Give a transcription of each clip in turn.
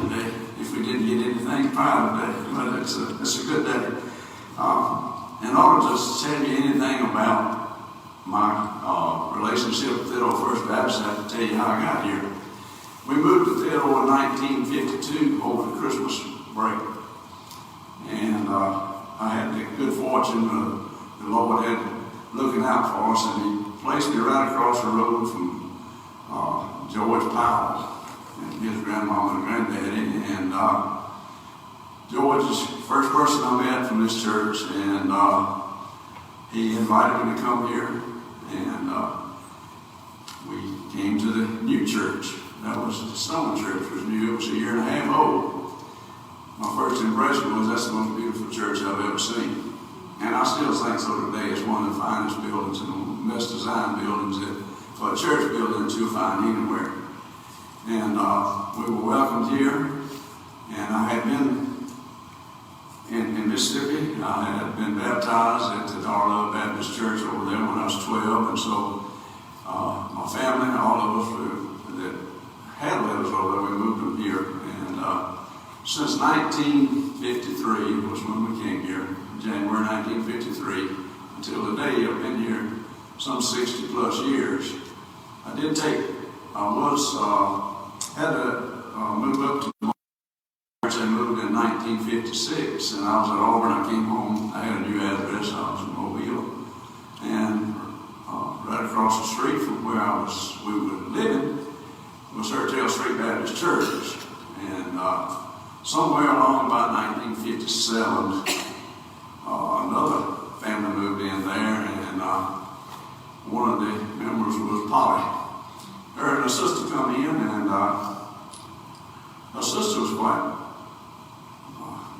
today. If we didn't get anything prior today, but it's a good day. In order to tell you anything about my relationship with Theodore First Baptist, I have to tell you how I got here. We moved to Theodore in 1952 over the Christmas break. And I had the good fortune the Lord had looking out for us, and He placed me right across the road from George Powell and his grandmama and granddaddy. And George is the first person I met from this church, and he invited me to come here, and we came to the new church. That was the Stone Church. It was new. It was a year and a half old. My first impression was that's the most beautiful church I've ever seen. And I still think so today. It's one of the finest buildings and the best designed buildings that, for a church building that you'll find anywhere. And we were welcomed here. And I had been in Mississippi. I had been baptized at the Darla Baptist Church over there when I was 12. And so my family, all of us that had letters over there, we moved them here. And since 1953 was when we came here, January 1953, until the day I've been here some 60 plus years. I had to move up to March. I moved in 1956, and I was at Auburn. I came home. I had a new address. I was in Mobile, and right across the street from where we were living was Hertel Street Baptist Church. And somewhere along about 1957, another family moved in there, and one of the members was Polly. Her and her sister come in, and her sister was quite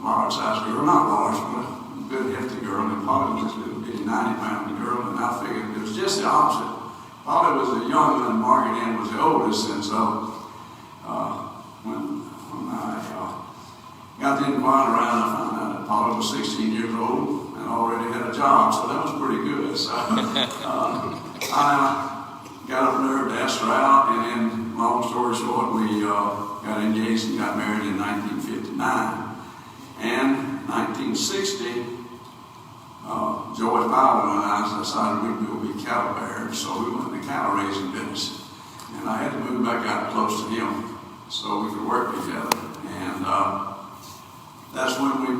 large-sized girl, not large, but a good, hefty girl, and Polly was a little bitty 90-pound girl, and I figured it was just the opposite. Polly was the young one, and Margaret Ann was the oldest, and so when I got the inquiry around, I found out that Polly was 16 years old and already had a job, so that was pretty good. So I got up there to ask her out, and then, long story short, we got engaged and got married in 1959. And 1960, George Powell and I decided we would be cattle bearers, so we went in the cattle raising business. And I had to move back out close to him so we could work together. And that's when we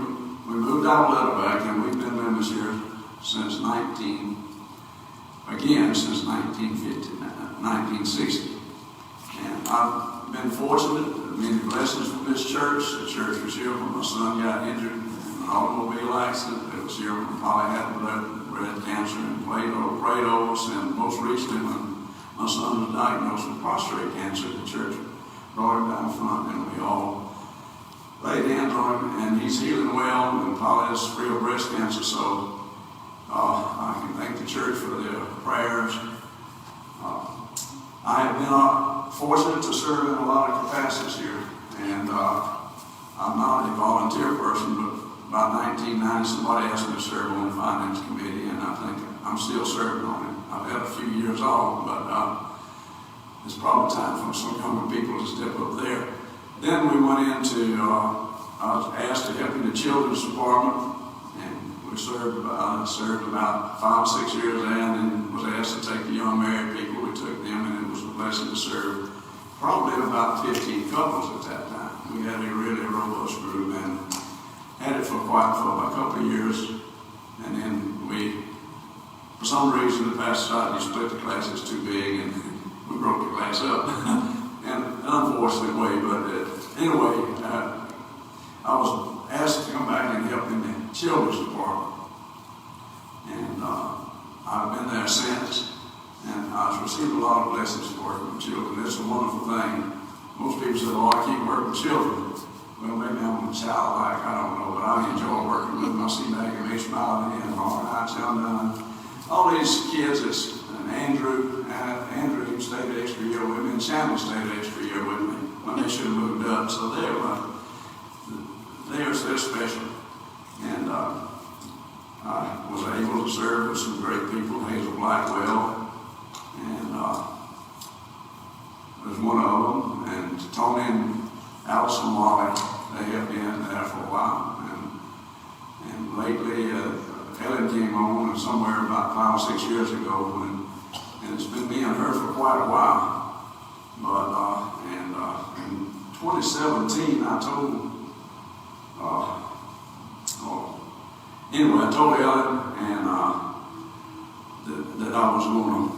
moved out of Leatherback, and we've been members here since 1960. And I've been fortunate, many blessings from this church. The church was here when my son got injured in an automobile accident. It was here when Polly had breast cancer and prayed over us. And most recently, when my son was diagnosed with prostate cancer, the church brought him down front, and we all laid hands on him, and he's healing well, and Polly has free of breast cancer, so I can thank the church for their prayers. I have been fortunate to serve in a lot of capacities here, and I'm not a volunteer person, but about 1990 somebody asked me to serve on the finance committee, and I think I'm still serving on it. I've had a few years off, but it's probably time for some younger people to step up there. Then we went into, I was asked to help in the children's department, and we served about 5 or 6 years there, and then was asked to take the young married people. We took them, and it was a blessing to serve probably about 15 couples at that time. We had a really robust group, and had it for a couple of years, and then for some reason, the pastor decided to split the classes too big, and we broke the class up. In an unfortunate way, but anyway, I was asked to come back and help in the children's department. And I've been there since, and I've received a lot of blessings for working with children. It's a wonderful thing. Most people say, oh, I keep working with children. Well, maybe I'm childlike, I don't know, but I enjoy working with them. I see back and they smiling and hard eyes down. All these kids, Andrew stayed an extra year with me, and Chandler stayed an extra year with me when they should have moved up. So they're special. And I was able to serve with some great people, Hazel Blackwell, and was one of them, and Tony and Alice and Wally, they have been there for a while. And lately, Ellen came on somewhere about 5 or 6 years ago, and it's been me and her for quite a while. But in 2017, I told Ellen and that I was going to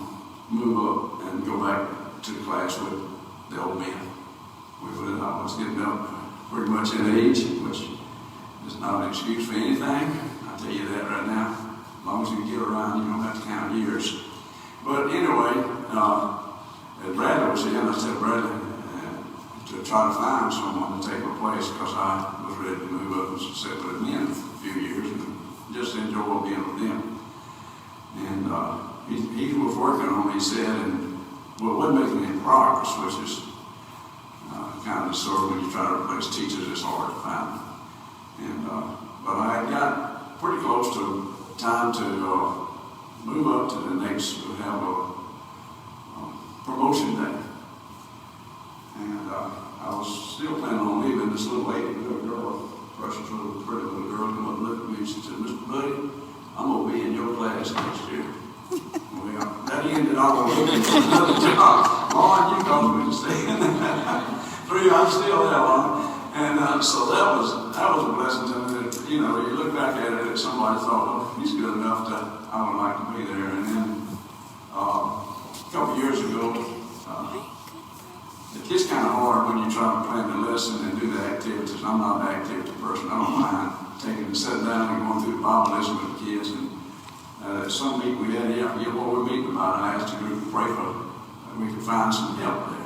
move up and go back to class with the old men. I was getting up pretty much in age, which is not an excuse for anything. I'll tell you that right now. As long as you get around, you don't have to count years. But anyway, Bradley was here, and I said, Bradley, to try to find someone to take my place, because I was ready to move up and sit with the men for a few years and just enjoy being with them. And he was working on it, he said, and wasn't making any progress, which is kind of sort of when you try to replace teachers, it's hard to find. And but I had got pretty close to time to move up to the next, to have a promotion day. And I was still planning on leaving. This little girl, precious little, pretty little girl, come up and looked at me. She said, Mr. Buddy, I'm going to be in your class next year. Well, that ended all over looking for another job. Lord, you caused me to stay in that. I'm still there, Lord. And so that was a blessing to me. That, you look back at it, and somebody thought, well, he's good enough that I would like to be there. And then a couple of years ago, it gets kind of hard when you try to plan the lesson and do the activities. I'm not an activity person. I don't mind sitting down and going through the Bible lesson with the kids. And some meeting we had here, what we're meeting about, I asked the group to pray for that we could find some help there.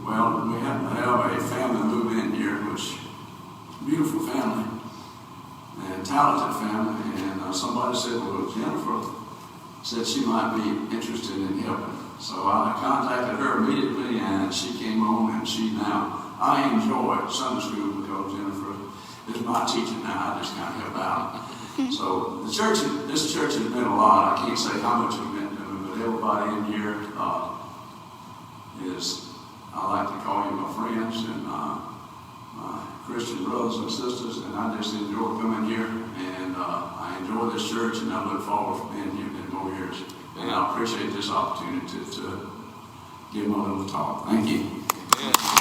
Well, we happened to have a family move in here, which is a beautiful family and talented family. And somebody said, well, Jennifer said she might be interested in helping. So I contacted her immediately, and she came on, and I enjoy Sunday school because Jennifer is my teacher now. I just kind of help out. So this church has meant a lot. I can't say how much it meant to me, but everybody in here I like to call you my friends and my Christian brothers and sisters, and I just enjoy coming here, and I enjoy this church, and I look forward to being here many more years. And I appreciate this opportunity to give my little talk. Thank you. Yeah.